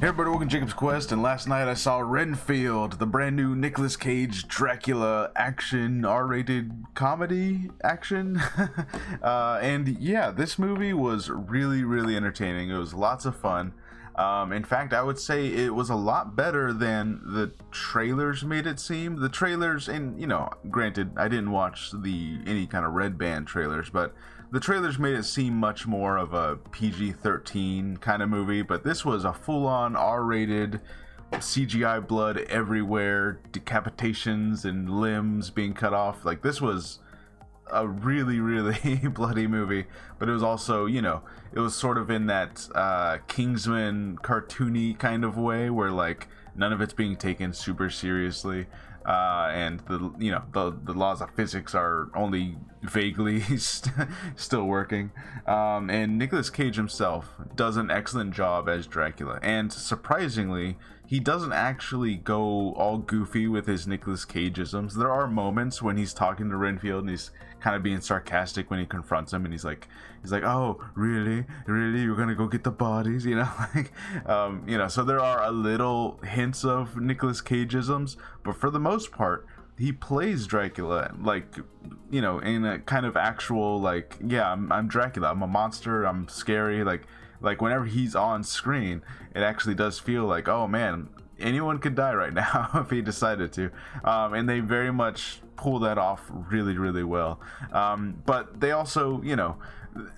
Hey everybody, welcome to Jacob's Quest, and last night I saw Renfield, the brand new Nicolas Cage Dracula action, R-rated comedy action. And yeah, this movie was really entertaining. It was lots of fun. In fact, I would say it was a lot better than the trailers made it seem. The trailers, and granted, I didn't watch any kind of Red Band trailers, but the trailers made it seem much more of a PG-13 kind of movie, but this was a full-on R-rated, CGI blood everywhere, decapitations and limbs being cut off. Like, this was a really bloody movie, but it was also, it was sort of in that Kingsman cartoony kind of way where, like, none of it's being taken super seriously. And the laws of physics are only vaguely still working. And Nicolas Cage himself does an excellent job as Dracula, and surprisingly, he doesn't actually go all goofy with his Nicolas Cageisms. There are moments when he's talking to Renfield and he's kind of being sarcastic when he confronts him, and he's like, "Oh, really? You're gonna go get the bodies?" So there are a little hints of Nicolas Cageisms, but for the most part, he plays Dracula like, in a kind of actual, like, yeah, I'm Dracula. I'm a monster. I'm scary. Like whenever he's on screen, it actually does feel like, oh man, anyone could die right now if he decided to. And they very much pull that off really well. But they also,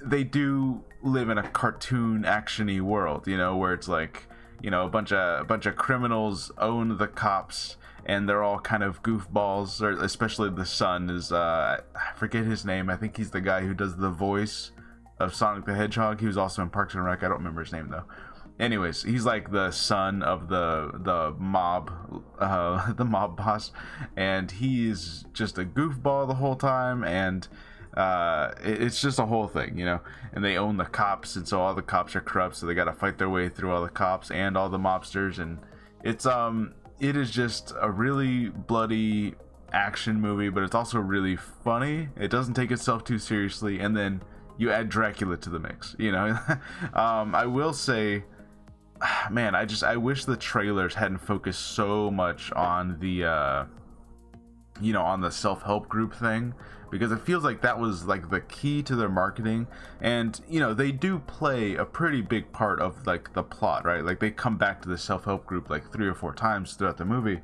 they do live in a cartoon actiony world, where it's like, a bunch of criminals own the cops, and they're all kind of goofballs. Or especially the son is I forget his name. I think he's the guy who does the voice of Sonic the Hedgehog. He was also in Parks and Rec. I don't remember his name though. Anyways, he's like the son of the mob boss, and he's just a goofball the whole time, and it's just a whole thing, and they own the cops, and so all the cops are corrupt, so they got to fight their way through all the cops and all the mobsters, and it is just a really bloody action movie, but it's also really funny. It doesn't take itself too seriously, and then you add Dracula to the mix, I will say, man, I wish the trailers hadn't focused so much on the on the self-help group thing, because it feels like that was like the key to their marketing. And they do play a pretty big part of like the plot, right? Like they come back to the self-help group like 3 or 4 times throughout the movie.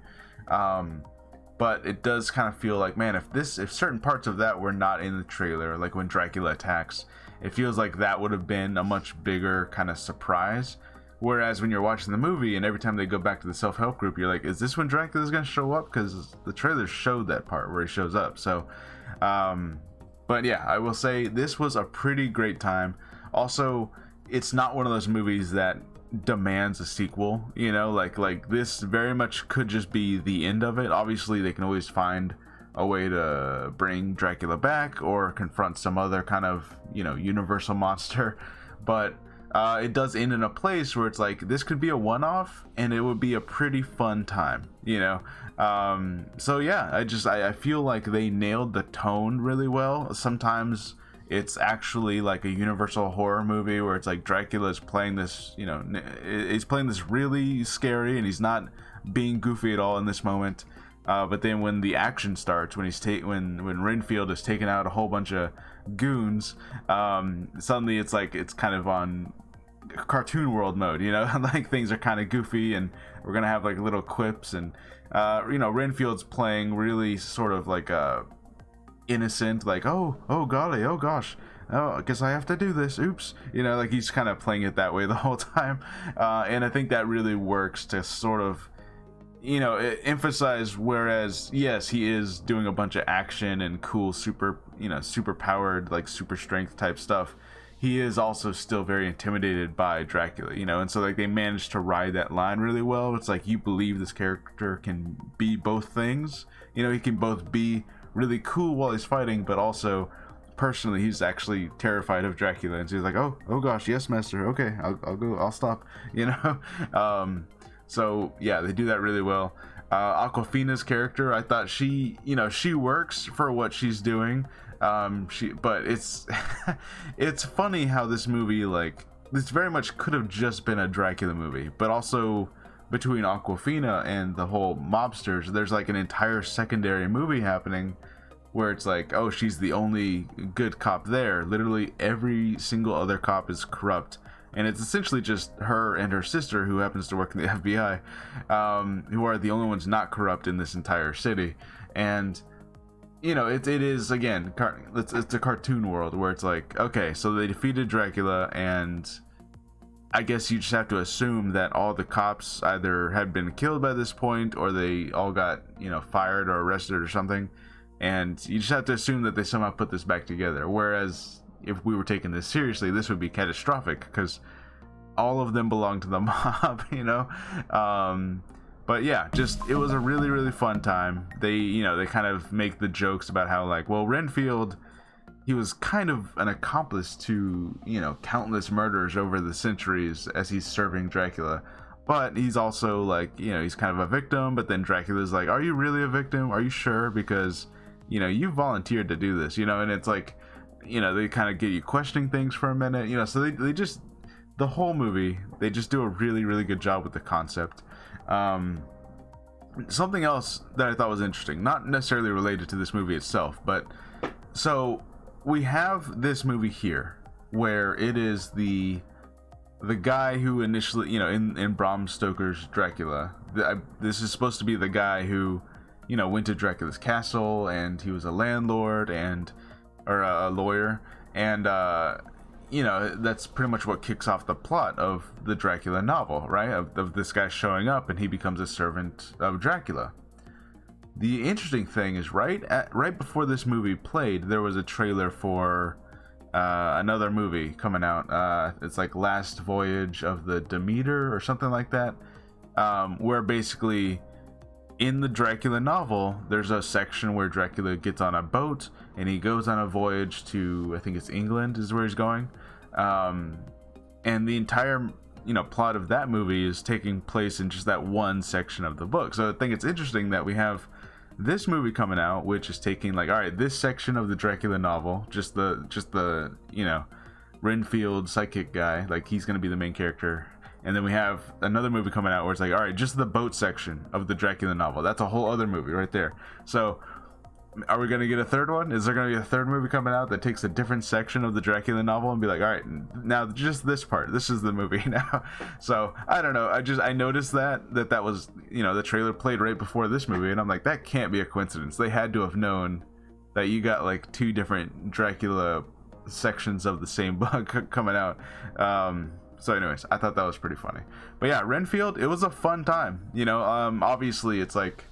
But it does kind of feel like, man, if certain parts of that were not in the trailer, like when Dracula attacks, it feels like that would have been a much bigger kind of surprise. Whereas when you're watching the movie and every time they go back to the self-help group, you're like, is this when Dracula's going to show up? Because the trailer showed that part where he shows up. So, but yeah, I will say this was a pretty great time. Also, it's not one of those movies that demands a sequel, like this very much could just be the end of it. Obviously, they can always find a way to bring Dracula back or confront some other kind of, universal monster. But it does end in a place where it's like, this could be a one-off and it would be a pretty fun time, so yeah, I feel like they nailed the tone really well. Sometimes it's actually like a universal horror movie where it's like Dracula's playing this, he's playing this really scary, and he's not being goofy at all in this moment. But then when the action starts, when Renfield is taking out a whole bunch of goons, suddenly it's like it's kind of on cartoon world mode, like things are kind of goofy, and we're gonna have like little quips, and Renfield's playing really sort of like a innocent, like, oh golly, oh gosh, oh, I guess I have to do this, oops, like he's kind of playing it that way the whole time. And I think that really works to sort of emphasize, whereas yes, he is doing a bunch of action and cool super powered, like super strength type stuff, he is also still very intimidated by Dracula, and so like they managed to ride that line really well. It's like you believe this character can be both ththings, he can both be really cool while he's fighting, but also personally he's actually terrified of Dracula, and so he's like, oh gosh, yes master, okay, I'll go, I'll stop, so yeah, they do that really well. Aquafina's character, I thought she works for what she's doing. But it's it's funny how this movie, like, this very much could have just been a Dracula movie, but also between Aquafina and the whole mobsters, there's like an entire secondary movie happening where it's like, oh, she's the only good cop there. Literally every single other cop is corrupt, and it's essentially just her and her sister, who happens to work in the FBI, who are the only ones not corrupt in this entire city. And you know, it is, again, it's a cartoon world where it's like, okay, so they defeated Dracula, and I guess you just have to assume that all the cops either had been killed by this point, or they all got, you know, fired or arrested or something, and you just have to assume that they somehow put this back together. Whereas if we were taking this seriously, this would be catastrophic, because all of them belong to the mob, you know. But yeah, just, it was a really, really fun time. They, you know, they kind of make the jokes about how, like, well, Renfield, he was kind of an accomplice to, you know, countless murders over the centuries as he's serving Dracula. But he's also, like, you know, he's kind of a victim. But then Dracula's like, are you really a victim? Are you sure? Because, you know, you volunteered to do this, you know. And it's like, you know, they kind of get you questioning things for a minute, you know. So they just, the whole movie, they just do a really, really good job with the concept. Something else that I thought was interesting, not necessarily related to this movie itself, but so we have this movie here where it is the guy who initially, you know, in Bram Stoker's Dracula, this is supposed to be the guy who, you know, went to Dracula's castle, and he was a landlord or a lawyer, and you know, that's pretty much what kicks off the plot of the Dracula novel, right? Of this guy showing up, and he becomes a servant of Dracula. The interesting thing is, right before this movie played, there was a trailer for another movie coming out. It's like Last Voyage of the Demeter or something like that, where basically in the Dracula novel, there's a section where Dracula gets on a boat and he goes on a voyage to, I think it's England is where he's going. And the entire, you know, plot of that movie is taking place in just that one section of the book. So I think it's interesting that we have this movie coming out, which is taking, like, all right, this section of the Dracula novel, just the, you know, Renfield psychic guy, like, he's going to be the main character. And then we have another movie coming out where it's like, all right, just the boat section of the Dracula novel. That's a whole other movie right there. So are we going to get a third one? Is there going to be a third movie coming out that takes a different section of the Dracula novel and be like, all right, now just this part, this is the movie now. So I don't know. I noticed that was, you know, the trailer played right before this movie, and I'm like, that can't be a coincidence. They had to have known that you got like two different Dracula sections of the same book coming out. So anyways, I thought that was pretty funny. But yeah, Renfield, it was a fun time. You know, obviously it's like,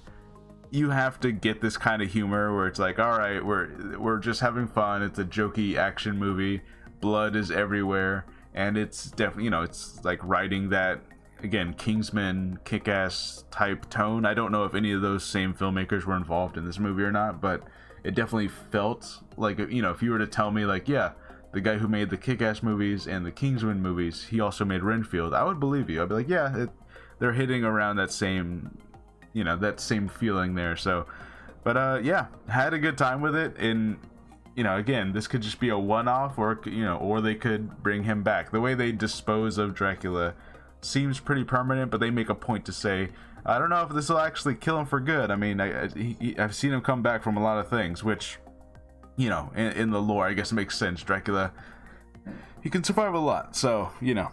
you have to get this kind of humor where it's like, all right, we're just having fun. It's a jokey action movie. Blood is everywhere. And it's definitely, you know, it's like writing that, again, Kingsman, kick-ass type tone. I don't know if any of those same filmmakers were involved in this movie or not, but it definitely felt like, you know, if you were to tell me, like, yeah, the guy who made the Kick-Ass movies and the Kingsman movies, he also made Renfield, I would believe you. I'd be like, yeah, they're hitting around that same, you know, that same feeling there. So, but yeah, had a good time with it. And, you know, again, this could just be a one-off, or, you know, or they could bring him back. The way they dispose of Dracula seems pretty permanent, but they make a point to say, I don't know if this will actually kill him for good. I mean, I've seen him come back from a lot of things, which, you know, in the lore, I guess it makes sense. Dracula, he can survive a lot, so, you know.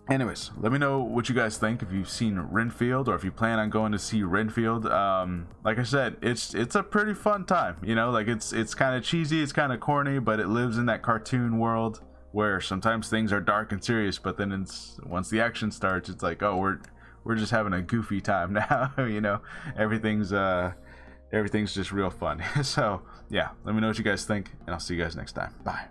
Anyways, let me know what you guys think, if you've seen Renfield, or if you plan on going to see Renfield. Like I said, it's a pretty fun time, you know. Like, it's kind of cheesy, it's kind of corny, but it lives in that cartoon world where sometimes things are dark and serious, but then once the action starts, it's like, oh, we're just having a goofy time now. You know, everything's just real fun. So yeah, let me know what you guys think, and I'll see you guys next time. Bye.